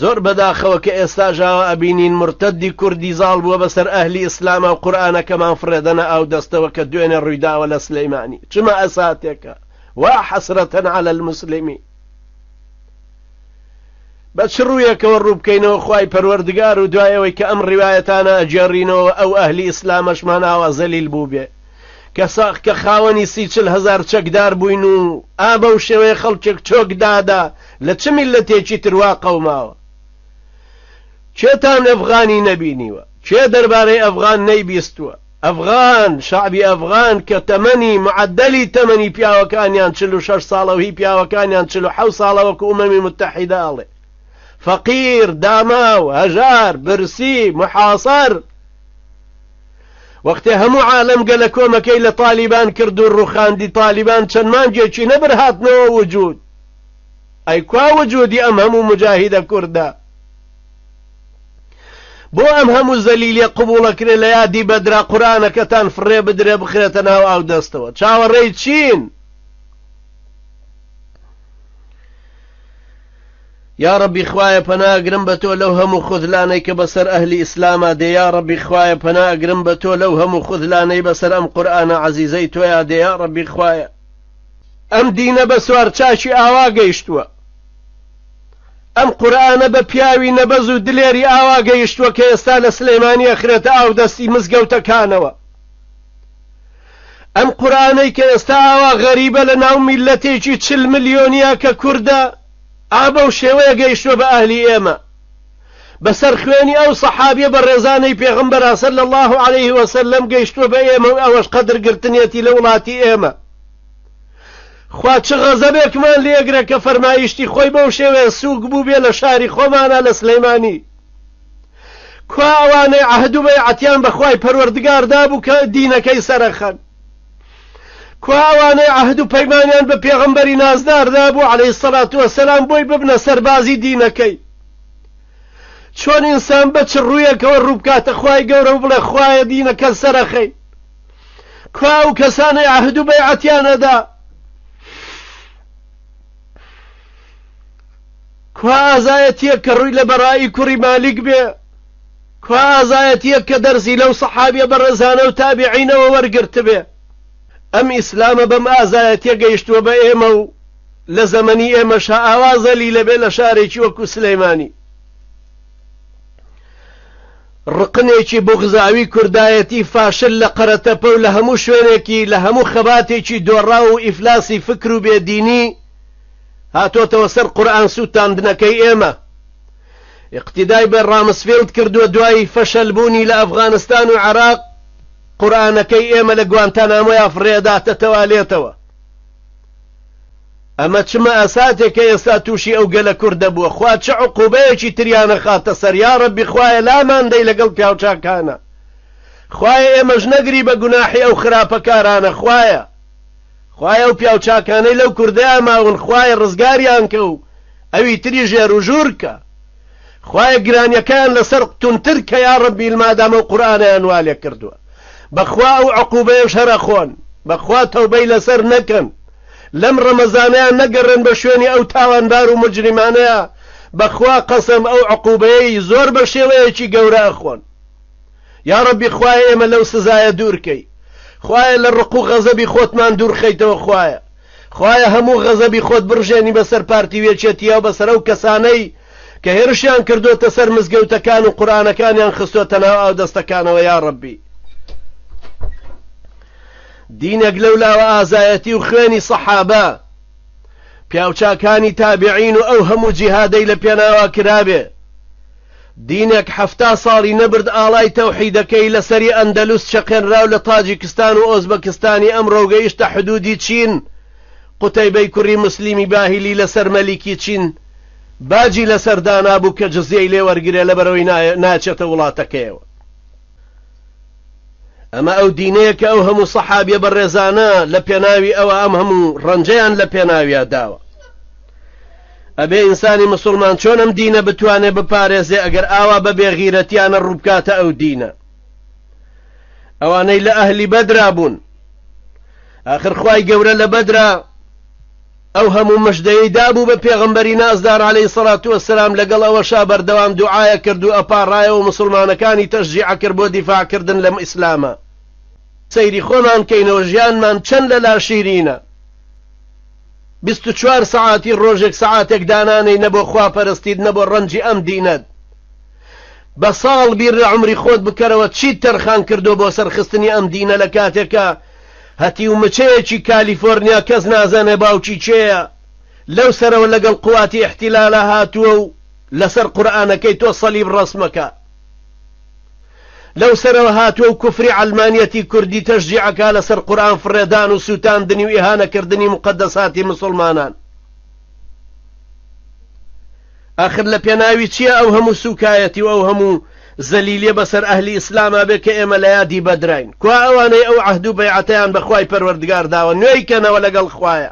زۆر بەداخەوە کە ئێستا ژاوە ئەبینین مرتەدی کوردی زاڵ بووە بەسەر ئەهلی ئیسلامە و قورئانەکەمان فڕێدەنە ئاو دەستەوە کە دوێنێ ڕوویداوە لە سلەیمانی. چما ئەساتێکە وا حەسرەتەن عەلە المسلمین. بە چ ڕوویەکەوە ڕوو بکەینەوە خوای پەروەردگار و دوایەوەی کە ئەم ڕیوایەتانە ئەجێڕینەوە ئەو ئەهلی ئیسلامەشمان ئاوا زەلیل بوو بێ کە خاوەنی 30-40 چەکدار بووین و ئابە و شێوەیە خەڵکێک چۆکدادا لە چ میلەتێکی تروا قەوماوە. چێتان ئەفغانی نەبینیوە؟ چێ دەربارەی ئەفغان نەیبیستووە؟ ئەفغان شعبی ئەفغان کە تەمەنی معدەلی تەمەنی پیاوەکانیان 46 ساڵە و هی پیاوەکانیان 47 ساڵەوە کە ئومەمی متحیدە ئەڵێ فەقیر، داماو، هەژار، برسی، محاصەر. وەختێ هەموو عالەم گەلە کۆمەکەی لە تالیبان کرد و ڕووخاندی تالیبان چەند مانگێکی نەبر هاتنەوە وجود. ئەی کوا وجودی ئەم هەموو مجاهیدە کوردە؟ بۆ ئەم هەموو زەلیلیە قبوڵەکرێ لە یادی بەدرا قورئانەکەتان فڕێ بدرێ بخرێتە ناو ئاو دەستەوە. چاوەڕێی چین؟ یا ربی خوایە پەناگرم بە تۆ لەو هەموو خودلانەی کە بەسەر ئەهلی ئیسلامە دێ. یا ربی خوایە پەناگرم بە تۆ لەو هەموو خودلانەی بەسەر ئەم قورئانە عەزیزەی تۆیا دێ. یا ربی خوایە ئەم دینە بە سوار چاچی ئاوا گەیشتووە، ئەم قورئانە بە پیاوی نەبەز و دلێری ئاوا گەیشتووە کە ئێستا لە سلەیمانی ئەخرێتە ئاو دەستی مزگەوتەکانەوە. ئەم قورئانەی کە ئێستا ئاوا غەریبە لە ناو میلەتێکی 40 ملیۆنیا کە کووردە ئابە و شێوەیە گەیشتووە بە ئەهلی ئێمە بەسەر خوێنی ئەو سەحابیە بە ڕێزانەی پێغەمبەر صلی الله علیه وسلم گەیشتووە بە ئێمە و ئەوەش قەدرگرتنێتی لە وڵاتی ئێمە. خوا چ غەزەبێکمان لێگرە کە فەرمایشتی خۆی بەو شێوەیە سووک بوو بێ لە شاری خۆمانە لە سلەیمانی. کوا ئەوانەی عەهد و بەیعەتیان بە خوای پەروەردگاردا بوو کە دینەکەی سەرەخەن؟ کوا ئەوانەی عەهد و پەیمانیان بە پێغەمبەری نازداردا بوو عەلەیهی سەڵات وەسەلام بۆی ببنە سەربازی دینەکەی؟ چۆن ئینسان بە چ ڕوویەکەوە ڕوو بکاتە خوای گەورە و بڵێ خوایە دینەکە سەرەخەی؟ کوا ئەو کەسانەی عەهد و بەیعەتیانەدا؟ کوا ئازایەتیەک کە ڕووی لە بەڕایی کوڕی مالیک بێ؟ کوا ئازایەتیەک کە دەرسی لەو سەحابیە بەڕێزانە و تابعینەوە وەرگرت بێ؟ ئەم ئیسلامە بەم ئازایەتیە گەیشتووە بە ئێمە و لە زەمەنی ئێمەشا ئاوازەلی لەبێ لە شارێکی وەکو سلەیمانی. ڕقنێکی بوغزاوی کوردایەتی فاشل لە قەرەتەپە و لە هەموو شوێنێکی لە هەموو خەباتێکی دۆڕا و ئیفلاسی فکر و بێدینی هاتۆتەوە سەر قورئان سووتاندنەکەی ئێمە. اقتیدای بە ڕامسفێلد کردووە دوای فەشەلبوونی لە ئەفغانستان و عێراق قورئانەکەی ئێمە لە گوانتانامۆیا فڕێداتەتەوە لێتەوە. ئەمە چمە ئەساتێکە ئێستا تووشی ئەو گەلە کوردە بووە. خوا چه عقوبەیەکی تریانە خاتە سەر. یا رەبی خوایە لامان دەی لەگەڵ پیاوچاکانە. خوایە ئێمەش نەگری بە گوناحی ئەو خراپەکارانە. خوایە ئەو پیاوچاکانەی لەو کوردەیە ماون خوایە ڕزگاریان کە و ئەوی تری ژێر و ژوورکە. خوایە گرانیەکان لەسەر تونتر کە یا رەبی مادامە و قورئانەیان وا لێ کردووە. بەخوا ئەو عقوبەیەش هەرە خۆن. بەخوا تەوبەی لەسەر نەکەن. لەم ڕەمەزانەیان نەگەڕێن بە شوێنی ئەو تاوانبار و مجریمانەیە. بەخوا قەسەم ئەو عقوبەیەی زۆر بە شێوەیەکی گەورە ئەخۆن. یا رەبی خوایە ئێمە لەو سزایە دوورکەی. خوایە لە ڕق و غەزەبی خۆتمان دوورخەیتەوە. خوایە هەموو غەزەبی خۆت بڕژێنی بەسەر پارتی وێچێتیە و بەسەر ئەو کەسانەی کە هێرشیان کردوتە سەر مزگەوتەکان و قورئانەکانیان خستوتە ناو ئاو دەستەکانەوە. یا رەبی دینێک لەولاوە ئازایەتی و خوێنی سەحابە پیاوچاکانی تابعین و ئەو هەموو جیهادەی لە پێناوا کرابێ. دینێک 70 ساڵی نەبرد ئاڵای تەوحیدەکەی لەسەری ئەندەلوس چەقێنراو لە تاجیکستان و ئۆزبەکستانی ئەمڕۆ گەیشتە حدودی چین. قوتەیبەی کوڕی موسلیمی باهیلی لەسەر مەلیکی چین باجی لەسەر دانابوو کە جزیەی لێ وەرگرێ لەبەرەوەی ناچێتە وڵاتەکەیەوە. ئەمە ئەو دینەیە کە ئەو هەموو سەحابیە بەڕێزانە لە پێناوی ئەوە ئەم هەموو ڕەنجەیان لە پێناویە داوە. ئەبێ ئینسانی مسلمان چۆن ئەم دینە بتوانێ بپارێزێ ئەگەر ئاوا بە بێغیرەتیانە ڕووبکاتە ئەو دینە. ئەوانەی لە ئەهلی بەدرا بوون. ئاخر خوای گەورە لە بەدرا ئەو هەموو مژدەی دابوو بە پێغەمبەری نازدار عەلەیهی سەڵات وەسەلام لەگەڵ ئەوەشا بەردەوام دوعایە کرد و ئەپاڕایەوە مسلمانەکانی تەشجیع کرد بۆ دیفاعکردن لەم ئیسلامە. سەیری خۆمان کەینەوە ژیانمان چەند لەلا شیرینە. 24 سەعاتی ڕۆژێک سەعاتێک دانانەی نەبۆ خواپەرستیت نەبۆ ڕەنجی ئەم دینەت. بە ساڵ بیر لە عمری خۆت بکەرەوە چیت تەرخان کردو بۆ سەرخستنی ئەم دینە لە کاتێکە هەتی و مچەیەکی کالیفۆرنیا کەس نازانێ باوکی چێیە لەو سەرەوە لەگەڵ قواتی احتیلالە هاتووە و لەسەر قورئانەکەی تۆ سەلیب ڕەسمەکە. لەو سەرەوە هاتووە و کوفری عەلمانیەتی کوردی تەشجیعەکە لەسەر قورئان فڕێدان و سووتاندنی و ئیهانەکردنی مقەدەساتی مسلمانان. آخر لە پێناوی چییە ئەو هەموو سوکایەتی و ئەو هەموو زەلیلیە بەسەر ئەهلی ئیسلامە بێ کە ئێمە لە یادی بەدراین؟ کوا ئەوانەی ئەو عەهد و بەیعەتەیان بەخوای پەروەردگار داوە نوێیکەنەوە لەگەڵ خوایە.